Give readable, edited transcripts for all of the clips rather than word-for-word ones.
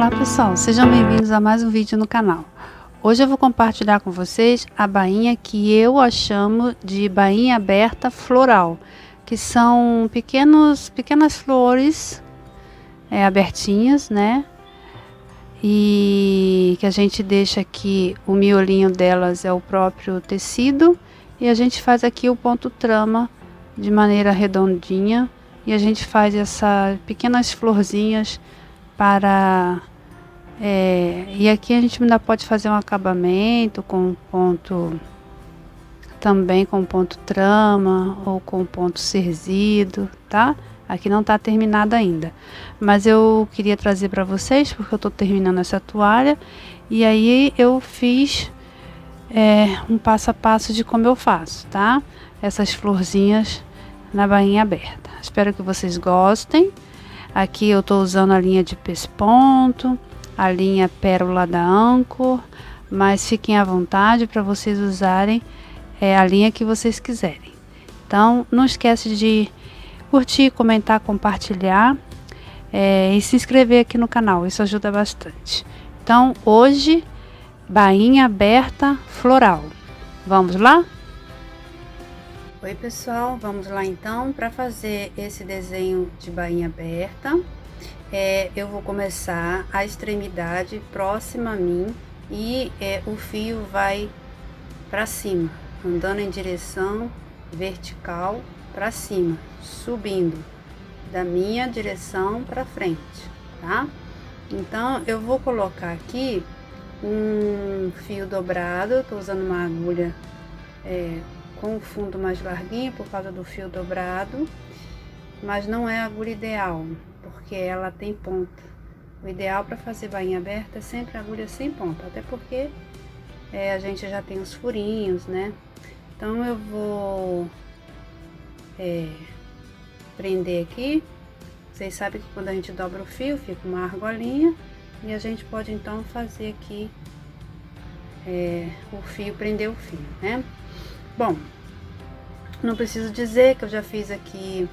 Olá pessoal, sejam bem-vindos a mais um vídeo no canal. Hoje eu vou compartilhar com vocês a bainha que eu chamo de bainha aberta floral, que são pequenas flores abertinhas, né? E que a gente deixa aqui, o miolinho delas é o próprio tecido e a gente faz aqui o ponto trama de maneira redondinha e a gente faz essas pequenas florzinhas para e aqui a gente ainda pode fazer um acabamento com ponto, também com ponto trama ou com ponto cerzido, tá? Aqui não tá terminada ainda, mas eu queria trazer para vocês porque eu tô terminando essa toalha e aí eu fiz um passo a passo de como eu faço, tá? Essas florzinhas na bainha aberta. Espero que vocês gostem. Aqui eu tô usando a linha de pesponto, a linha pérola da Anchor, mas fiquem à vontade para vocês usarem a linha que vocês quiserem. Então não esquece de curtir, comentar, compartilhar e se inscrever aqui no canal, isso ajuda bastante. Então hoje, bainha aberta floral. Vamos lá? Oi pessoal, vamos lá então para fazer esse desenho de bainha aberta. Eu vou começar a extremidade próxima a mim e o fio vai para cima, andando em direção vertical para cima, subindo da minha direção para frente, tá? Então eu vou colocar aqui um fio dobrado. Eu tô usando uma agulha com o fundo mais larguinho por causa do fio dobrado, mas não é a agulha ideal, porque ela tem ponta. O ideal para fazer bainha aberta é sempre agulha sem ponta, até porque a gente já tem os furinhos, né? Então eu vou prender aqui. Vocês sabem que quando a gente dobra o fio, fica uma argolinha, e a gente pode então fazer aqui o fio, prender o fio, né? Bom, não preciso dizer que eu já fiz aqui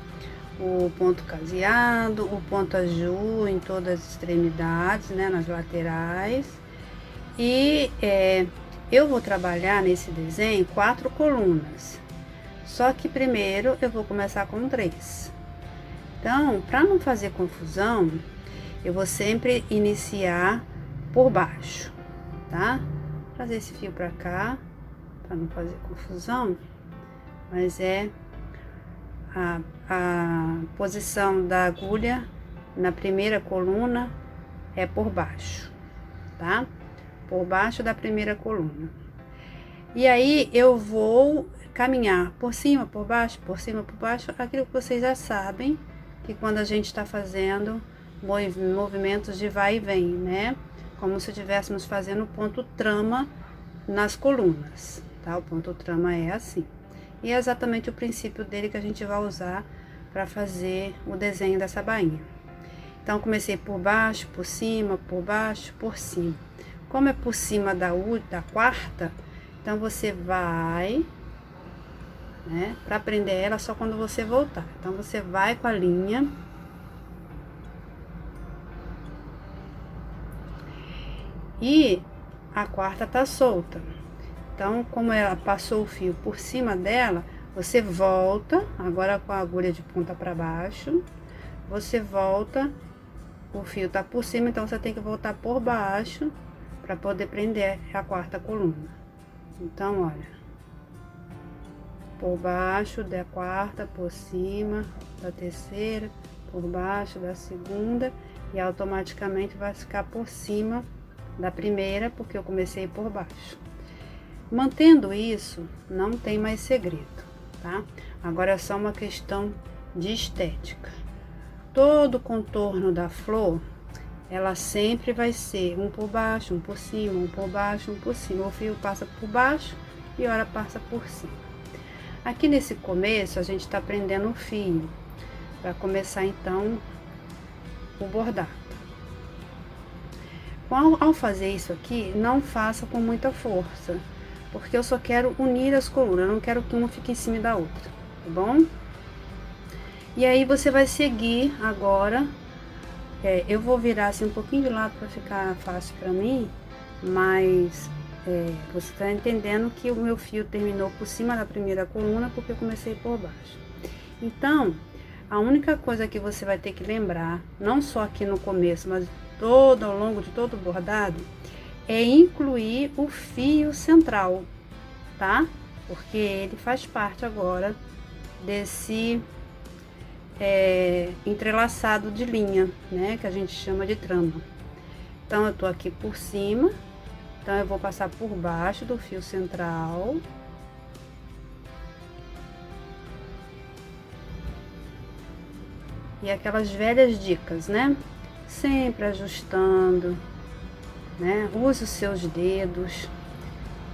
o ponto caseado, o ponto aju em todas as extremidades, né, nas laterais. E eu vou trabalhar nesse desenho 4 colunas, só que primeiro eu vou começar com 3. Então, para não fazer confusão, eu vou sempre iniciar por baixo, tá? Trazer esse fio para cá, para não fazer confusão, mas a posição da agulha na primeira coluna é por baixo, tá? Por baixo da primeira coluna. E aí eu vou caminhar por cima, por baixo, por cima, por baixo, aquilo que vocês já sabem, que quando a gente está fazendo movimentos de vai e vem, né? Como se estivéssemos fazendo ponto trama nas colunas, tá? O ponto trama é assim. E é exatamente o princípio dele que a gente vai usar para fazer o desenho dessa bainha. Então, comecei por baixo, por cima, por baixo, por cima. Como é por cima da quarta, então você vai, né? Para prender ela só quando você voltar. Então, você vai com a linha. E a quarta tá solta. Então, como ela passou o fio por cima dela, você volta, agora com a agulha de ponta para baixo, você volta, o fio tá por cima, então você tem que voltar por baixo para poder prender a quarta coluna. Então, olha, por baixo da quarta, por cima da terceira, por baixo da segunda, e automaticamente vai ficar por cima da primeira, porque eu comecei por baixo. Mantendo isso, não tem mais segredo, tá? Agora é só uma questão de estética. Todo o contorno da flor, ela sempre vai ser um por baixo, um por cima, um por baixo, um por cima. O fio passa por baixo e ora passa por cima. Aqui nesse começo, a gente tá prendendo o fio, para começar então o bordado. Ao fazer isso aqui, não faça com muita força, porque eu só quero unir as colunas, eu não quero que uma fique em cima da outra, tá bom? E aí você vai seguir agora Eu vou virar assim um pouquinho de lado para ficar fácil para mim, mas você está entendendo que o meu fio terminou por cima da primeira coluna porque eu comecei por baixo. Então, a única coisa que você vai ter que lembrar, não só aqui no começo, mas todo ao longo de todo o bordado, é incluir o fio central, tá? Porque ele faz parte agora desse entrelaçado de linha, né? Que a gente chama de trama. Então, eu tô aqui por cima, então eu vou passar por baixo do fio central. E aquelas velhas dicas, né? Sempre ajustando, né? Use os seus dedos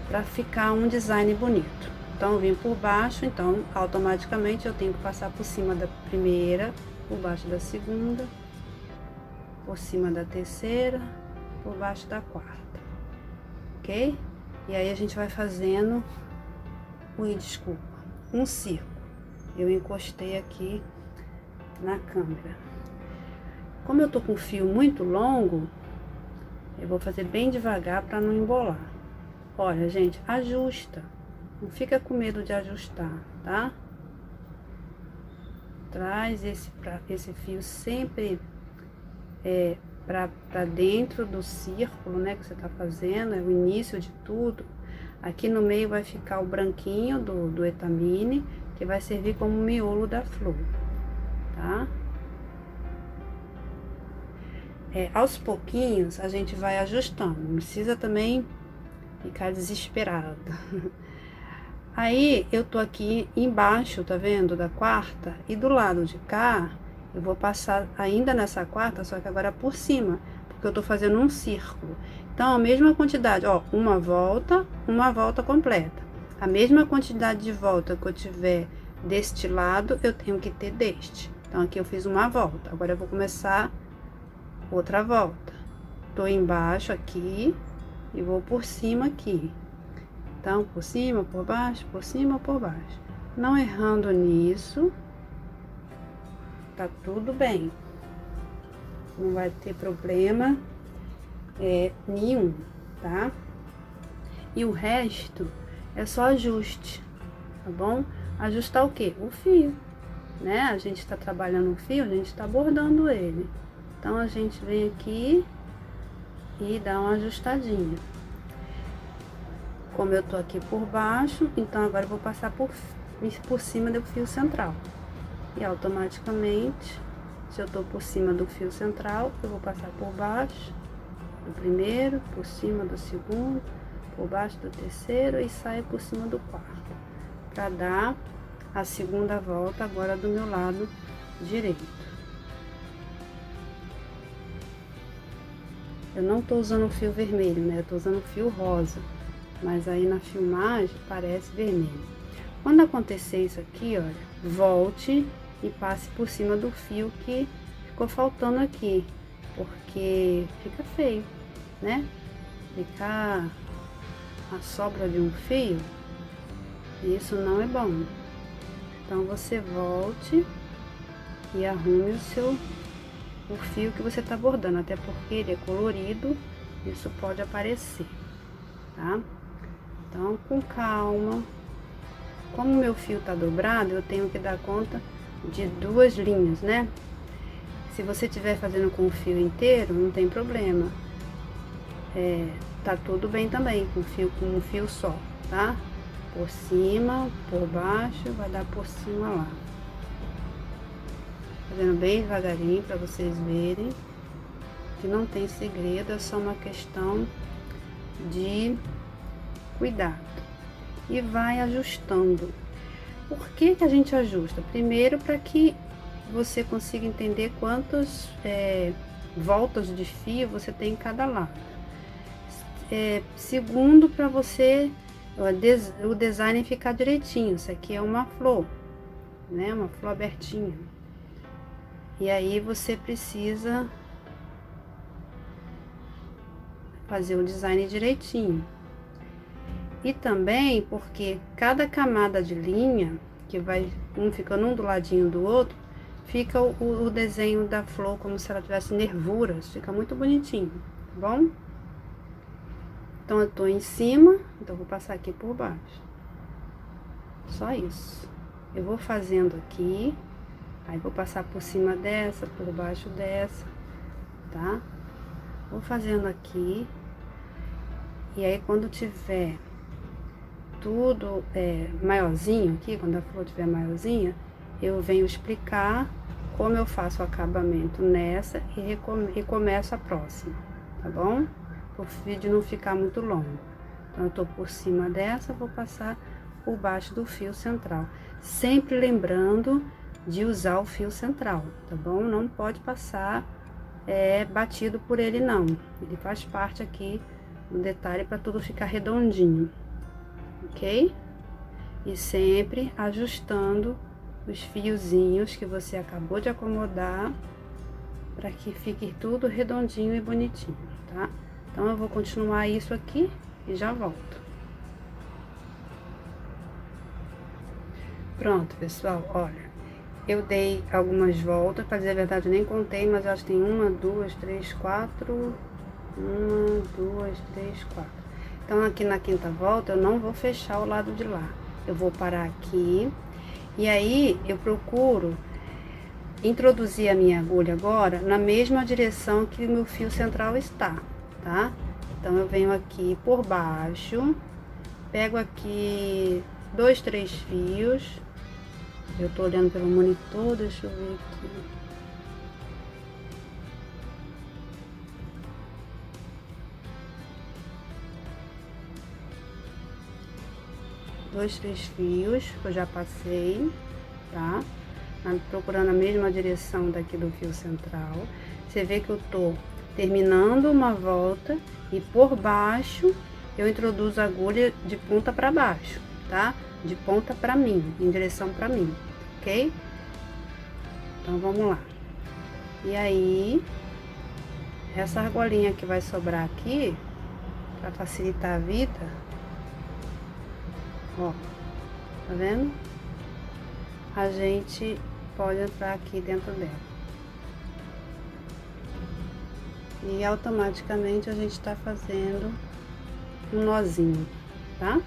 para ficar um design bonito. Então, eu vim por baixo, então automaticamente eu tenho que passar por cima da primeira, por baixo da segunda, por cima da terceira, por baixo da quarta, ok? E aí a gente vai fazendo, desculpa, um círculo. Eu encostei aqui na câmera. Como eu tô com o fio muito longo, eu vou fazer bem devagar para não embolar. Olha, gente, ajusta. Não fica com medo de ajustar, tá? Traz esse fio sempre para dentro do círculo, né, que você tá fazendo, é o início de tudo. Aqui no meio vai ficar o branquinho do etamine, que vai servir como miolo da flor, tá? Aos pouquinhos a gente vai ajustando, não precisa também ficar desesperada. Aí eu tô aqui embaixo, tá vendo, da quarta, e do lado de cá eu vou passar ainda nessa quarta, só que agora por cima, porque eu tô fazendo um círculo. Então a mesma quantidade, ó, uma volta completa. A mesma quantidade de volta que eu tiver deste lado, eu tenho que ter deste. Então aqui eu fiz uma volta, agora eu vou começar outra volta. Tô embaixo aqui e vou por cima aqui. Então, por cima, por baixo, por cima, por baixo. Não errando nisso, tá tudo bem. Não vai ter problema nenhum, tá? E o resto é só ajuste, tá bom? Ajustar o quê? O fio, né? A gente tá trabalhando o fio, a gente tá bordando ele. Então, a gente vem aqui e dá uma ajustadinha. Como eu tô aqui por baixo, então agora eu vou passar por cima do fio central. E automaticamente, se eu tô por cima do fio central, eu vou passar por baixo do primeiro, por cima do segundo, por baixo do terceiro e saio por cima do quarto. Pra dar a segunda volta agora do meu lado direito. Eu não tô usando o fio vermelho, né? Eu tô usando o fio rosa. Mas aí na filmagem parece vermelho. Quando acontecer isso aqui, olha, volte e passe por cima do fio que ficou faltando aqui, porque fica feio, né? Ficar a sobra de um fio, isso não é bom. Então você volte e arrume o fio que você tá bordando, até porque ele é colorido, isso pode aparecer, tá? Então, com calma. Como meu fio tá dobrado, eu tenho que dar conta de 2 linhas, né? Se você estiver fazendo com o fio inteiro, não tem problema. Tá tudo bem também, com um fio só, tá? Por cima, por baixo, vai dar por cima lá. Fazendo bem devagarinho para vocês verem que não tem segredo, é só uma questão de cuidado. E vai ajustando. Por que que a gente ajusta? Primeiro, para que você consiga entender quantas voltas de fio você tem em cada lado. Segundo, para você o design ficar direitinho. Isso aqui é uma flor, né? Uma flor abertinha. E aí você precisa fazer o design direitinho. E também porque cada camada de linha, que vai ficando um do ladinho do outro, fica o desenho da flor como se ela tivesse nervuras, fica muito bonitinho, tá bom? Então eu tô em cima, então eu vou passar aqui por baixo. Só isso. Eu vou fazendo aqui, aí vou passar por cima dessa, por baixo dessa, tá? Vou fazendo aqui. E aí quando tiver tudo maiorzinho aqui, quando a flor tiver maiorzinha, eu venho explicar como eu faço o acabamento nessa e começo a próxima, tá bom? Para o vídeo não ficar muito longo. Então eu tô por cima dessa, vou passar por baixo do fio central. Sempre lembrando de usar o fio central, tá bom? Não pode passar batido por ele não. Ele faz parte aqui do detalhe para tudo ficar redondinho, ok? E sempre ajustando os fiozinhos que você acabou de acomodar para que fique tudo redondinho e bonitinho, tá? Então eu vou continuar isso aqui e já volto. Pronto, pessoal, olha, eu dei algumas voltas, pra dizer a verdade eu nem contei, mas eu acho que tem 1, 2, 3, 4, 1, 2, 3, 4. Então aqui na quinta volta eu não vou fechar o lado de lá, eu vou parar aqui. E aí, eu procuro introduzir a minha agulha agora na mesma direção que o meu fio central está, tá? Então, eu venho aqui por baixo, pego aqui 2, 3 fios. Eu tô olhando pelo monitor, deixa eu ver aqui. Dois, 3 fios que eu já passei, tá? Procurando a mesma direção daqui do fio central. Você vê que eu tô terminando uma volta e por baixo eu introduzo a agulha de ponta para baixo, tá? De ponta para mim, em direção para mim, ok? Então vamos lá. E aí, essa argolinha que vai sobrar aqui, para facilitar a vida, ó, tá vendo? A gente pode entrar aqui dentro dela. E automaticamente a gente tá fazendo um nozinho, tá?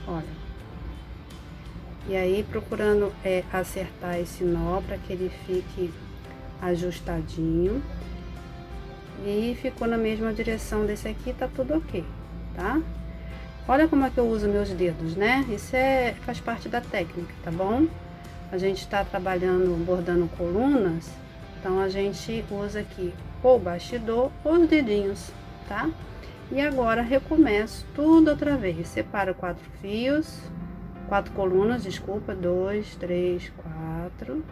Olha. E aí procurando acertar esse nó para que ele fique ajustadinho. E ficou na mesma direção desse aqui, tá tudo ok, tá? Olha como é que eu uso meus dedos, né? Isso faz parte da técnica, tá bom? A gente tá trabalhando, bordando colunas, então a gente usa aqui ou o bastidor ou os dedinhos, tá? E agora recomeço tudo outra vez. Separo 4 fios, 4 colunas, desculpa, 2, 3, 4.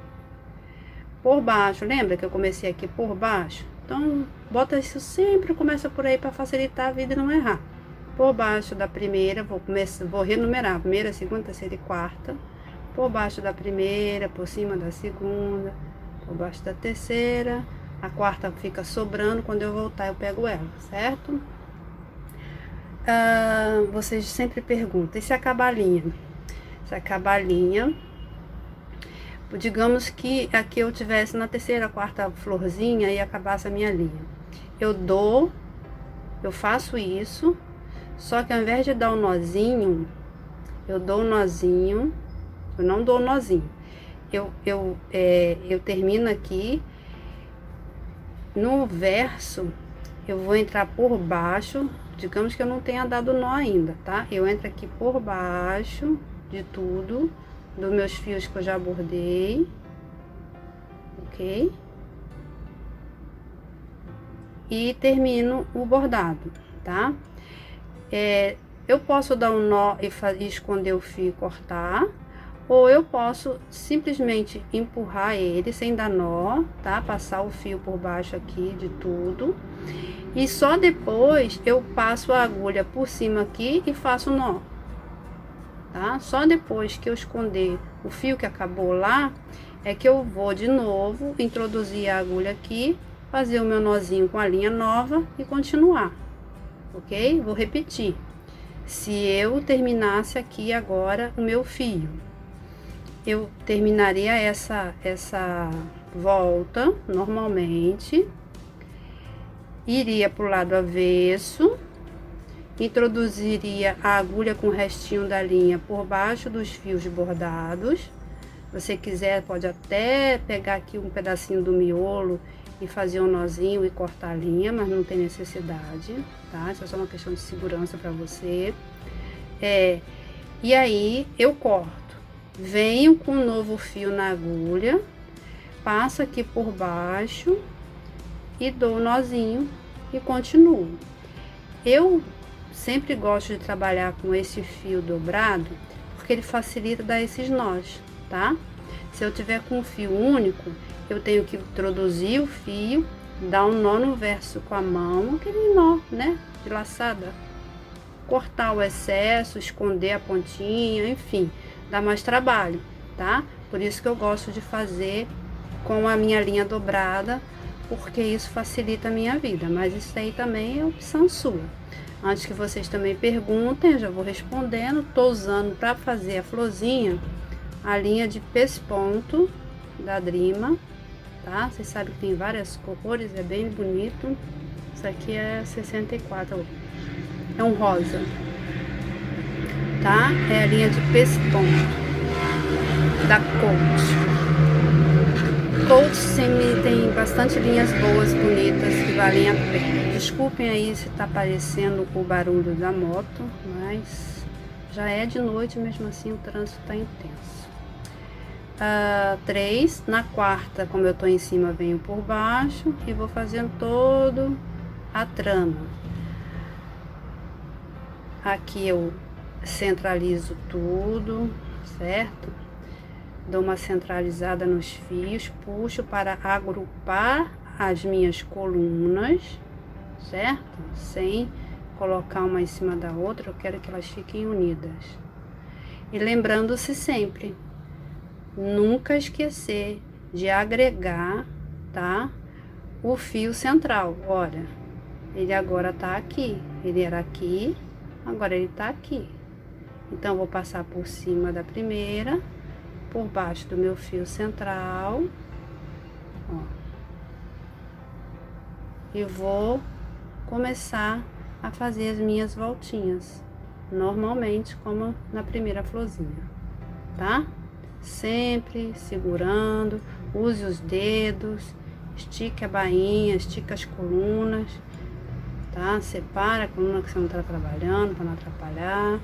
Por baixo, lembra que eu comecei aqui por baixo? Então, bota isso sempre, começa por aí para facilitar a vida e não errar. Por baixo da primeira, vou renumerar, primeira, segunda, terceira e quarta. Por baixo da primeira, por cima da segunda, por baixo da terceira. A quarta fica sobrando, quando eu voltar eu pego ela, certo? Vocês sempre perguntam, e se acabar a linha? Se acabar a linha, digamos que aqui eu tivesse na terceira, quarta florzinha e acabasse a minha linha. Eu faço isso, só que ao invés de dar um nozinho, eu dou um nozinho, eu não dou um nozinho. Eu termino aqui, no verso, eu vou entrar por baixo, digamos que eu não tenha dado nó ainda, tá? Eu entro aqui por baixo de tudo, dos meus fios que eu já bordei, ok? E termino o bordado, tá? Eu posso dar um nó e esconder o fio e cortar, ou eu posso simplesmente empurrar ele sem dar nó, tá? Passar o fio por baixo aqui de tudo, e só depois eu passo a agulha por cima aqui e faço o nó, tá? Só depois que eu esconder o fio que acabou lá, é que eu vou de novo introduzir a agulha aqui, fazer o meu nozinho com a linha nova e continuar, ok? Vou repetir. Se eu terminasse aqui agora o meu fio, eu terminaria volta normalmente, iria para o lado avesso, introduziria a agulha com o restinho da linha por baixo dos fios bordados. Se você quiser, pode até pegar aqui um pedacinho do miolo e fazer um nozinho e cortar a linha, mas não tem necessidade, tá? Isso é só uma questão de segurança para você. E aí eu corto, venho com um novo fio na agulha, passo aqui por baixo e dou um nozinho e continuo. Eu sempre gosto de trabalhar com esse fio dobrado, porque ele facilita dar esses nós, tá? Se eu tiver com um fio único, eu tenho que introduzir o fio, dar um nó no verso com a mão, aquele nó, né, de laçada, cortar o excesso, esconder a pontinha, enfim, dá mais trabalho, tá? Por isso que eu gosto de fazer com a minha linha dobrada, porque isso facilita a minha vida, mas isso aí também é opção sua. Antes que vocês também perguntem, eu já vou respondendo. Tô usando para fazer a florzinha a linha de pesponto da Drima, tá? Vocês sabem que tem várias cores, é bem bonito. Isso aqui é 64, é um rosa, tá? É a linha de pesponto da Coach sempre tem bastante linhas boas, bonitas, que valem a pena. Desculpem aí se tá aparecendo o barulho da moto, mas já é de noite, mesmo assim o trânsito tá intenso. 3, na quarta, como eu tô em cima, venho por baixo e vou fazendo todo a trama. Aqui eu centralizo tudo, certo? Dou uma centralizada nos fios, puxo para agrupar as minhas colunas, certo? Sem colocar uma em cima da outra, eu quero que elas fiquem unidas. E lembrando-se sempre, nunca esquecer de agregar, tá? O fio central. Olha, ele agora tá aqui, ele era aqui, agora ele tá aqui. Então, vou passar por cima da primeira, por baixo do meu fio central, ó, e vou começar a fazer as minhas voltinhas, normalmente como na primeira florzinha, tá? Sempre segurando, use os dedos, estique a bainha, estique as colunas, tá? Separa a coluna que você não tá trabalhando, para não atrapalhar.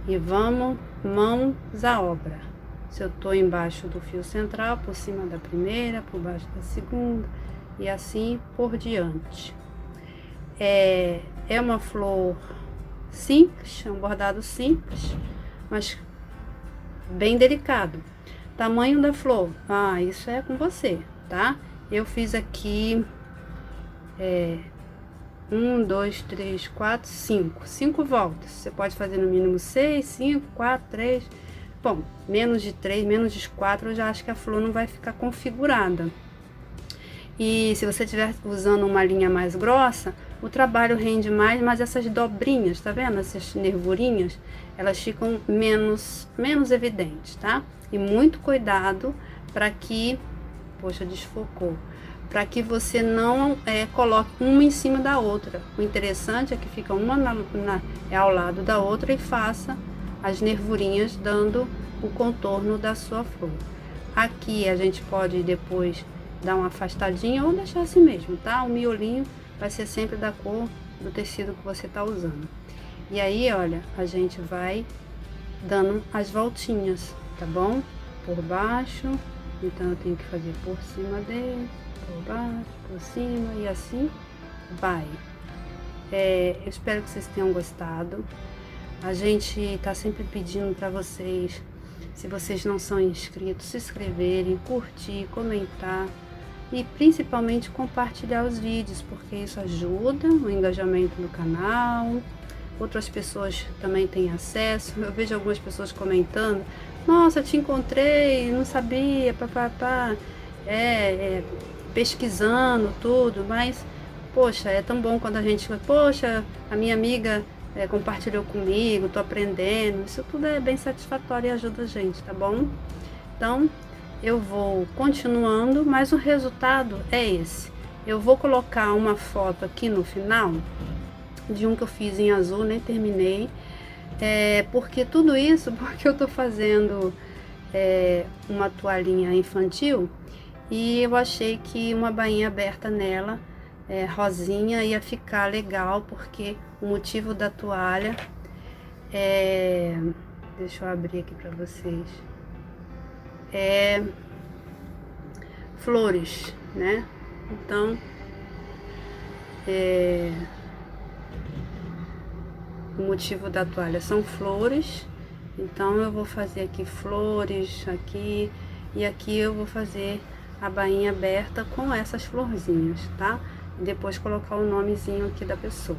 E vamos mãos à obra. Se eu tô embaixo do fio central, por cima da primeira, por baixo da segunda, e assim por diante. É uma flor simples, é um bordado simples, mas bem delicado. Tamanho da flor, isso é com você, tá? Eu fiz aqui 1, 2, 3, 4, 5 voltas. Você pode fazer no mínimo 6, 5, 4, 3. Bom, menos de 3, menos de 4, eu já acho que a flor não vai ficar configurada. E se você estiver usando uma linha mais grossa, o trabalho rende mais, mas essas dobrinhas, tá vendo? Essas nervurinhas, elas ficam menos evidentes, tá? E muito cuidado para que, poxa, desfocou, para que você não coloque uma em cima da outra. O interessante é que fica uma ao lado da outra e faça as nervurinhas dando o contorno da sua flor. Aqui a gente pode depois dar uma afastadinha ou deixar assim mesmo, tá? O miolinho vai ser sempre da cor do tecido que você tá usando. E aí, olha, a gente vai dando as voltinhas, tá bom? Por baixo, então eu tenho que fazer por cima dele, por baixo, por cima e assim vai. Eu espero que vocês tenham gostado. A gente tá sempre pedindo para vocês, se vocês não são inscritos, se inscreverem, curtir, comentar e principalmente compartilhar os vídeos, porque isso ajuda o engajamento do canal. Outras pessoas também têm acesso. Eu vejo algumas pessoas comentando: nossa, eu te encontrei, não sabia, papapá, pesquisando tudo, mas poxa, é tão bom quando a gente, poxa, a minha amiga compartilhou comigo, tô aprendendo. Isso tudo é bem satisfatório e ajuda a gente, tá bom? Então, eu vou continuando, mas o resultado é esse. Eu vou colocar uma foto aqui no final de um que eu fiz em azul, nem terminei. Porque tudo isso, porque eu tô fazendo uma toalhinha infantil e eu achei que uma bainha aberta nela, rosinha, ia ficar legal, porque o motivo da toalha deixa eu abrir aqui para vocês, flores, né? Então, o motivo da toalha são flores, então eu vou fazer aqui flores aqui, e aqui eu vou fazer a bainha aberta com essas florzinhas, tá? E depois colocar o nomezinho aqui da pessoa.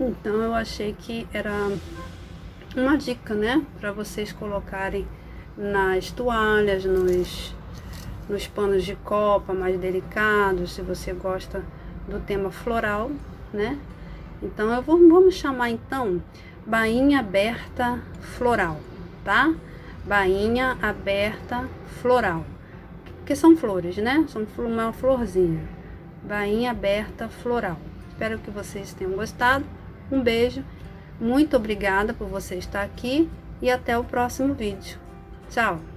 Então eu achei que era uma dica, né, para vocês colocarem nas toalhas, nos panos de copa mais delicados, se você gosta do tema floral, né? Então vamos chamar então bainha aberta floral, tá? Bainha aberta floral, porque são flores, né? São uma florzinha. Bainha aberta floral. Espero que vocês tenham gostado. Um beijo, muito obrigada por você estar aqui e até o próximo vídeo. Tchau!